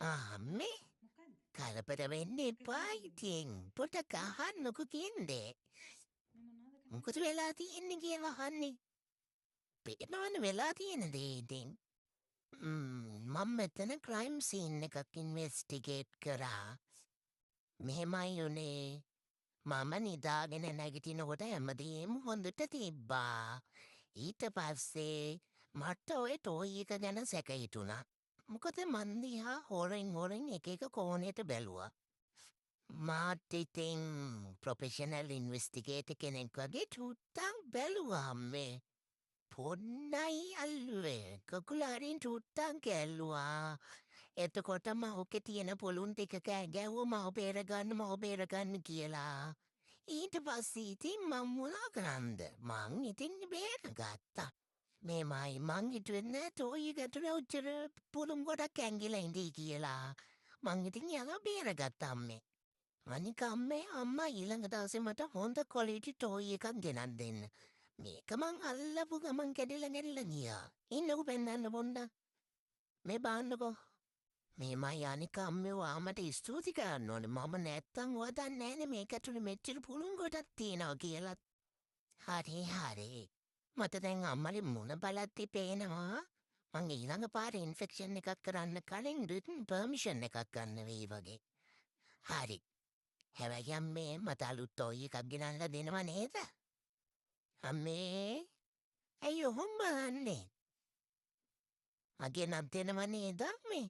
අම්මේ කලබල වෙන්න එපා ඉතින්. පොඩක් අහන්නකෝ තියෙන්නේ. මොකද වෙලා තියෙන්නේ කියලා අහන්නේ. පේනවනේ වෙලා තියෙන දේ ඉතින්. මම මෙතන ක්‍රයිම් සීන් එකක් ඉන්වෙස්ටිගේට් කරා. මෙහෙමයි උනේ. මම නිදාගෙන නැගිටිනකොට හැමදේම හොඳට තිබ්බා. ඊට පස්සේ මට ඔය ටෝයි එක ගැන සැක හිතුණා. මොකද මන් දිහා හොරෙන් එක කෝණයට බැලුවා. මාත් ඉතින් ප්‍රොෆෙෂනල් ඉන්වෙස්ටිගේටර් කෙනෙක් වගේ චුට්ටක් බැලුවා අම්මේ. පොන්නයි අල්ලුවේ. කකුල හරින් චුට්ටක් ඇල්ලුවා. එතකොටම ඕකේ තියෙන පොලුන් ටික කෑ ගැහුවා මව බේරගන්න කියලා. ඊට පස්සේ ඉතින් මං මොනා කරන්නද? මං ඉතින් බේරගත්තා. මේමයි මං හිතුවේ නෑ ටෝයි ඇතුලේ ඔච්චර පුළුම් ගොඩක් ඇංගිලා ඉඳී කියලා. මං ඉතින් යලා බේරගත්තා අම්මේ. අනික අම්මා ඊළඟ දවසේ මට හොඳ ක්වොලිටි ටෝයි එකක් ගෙනත් දෙන්න. මේක මං අල්ලපු ගමන් කැඩිලා ගියා. ඉන්නකෝ පෙන්නන්න පොඩ්ඩක්. මේ බලන්නකෝ. මේමයි අනික අම්මේ ඔයාමට ස්තුති කරන්න ඕනේ. මම නැත්තම් ඔයා දන්නේ නෑනේ මේක ඇතුලේ මෙච්චර පුළුම් ගොඩක් තියෙනවා කියලා. හරි. මට දැන් අම්මගේ මුණ බලද්දි පේනවා මං ඊළඟ පාර ඉන්ෆෙක්ෂන් එකක් කරන්න කලින් රිටන් පර්මිෂන් එකක් ගන්න වෙයි වගේ. හරි. හැබැයි අම්මේ මට අලුත් ටෝයි එකක් ගෙනල්ලා දෙනව නේද? අම්මේ ඇයි ඔහොම බලන්නේ? ගෙනත් දෙනව නේද අම්මේ?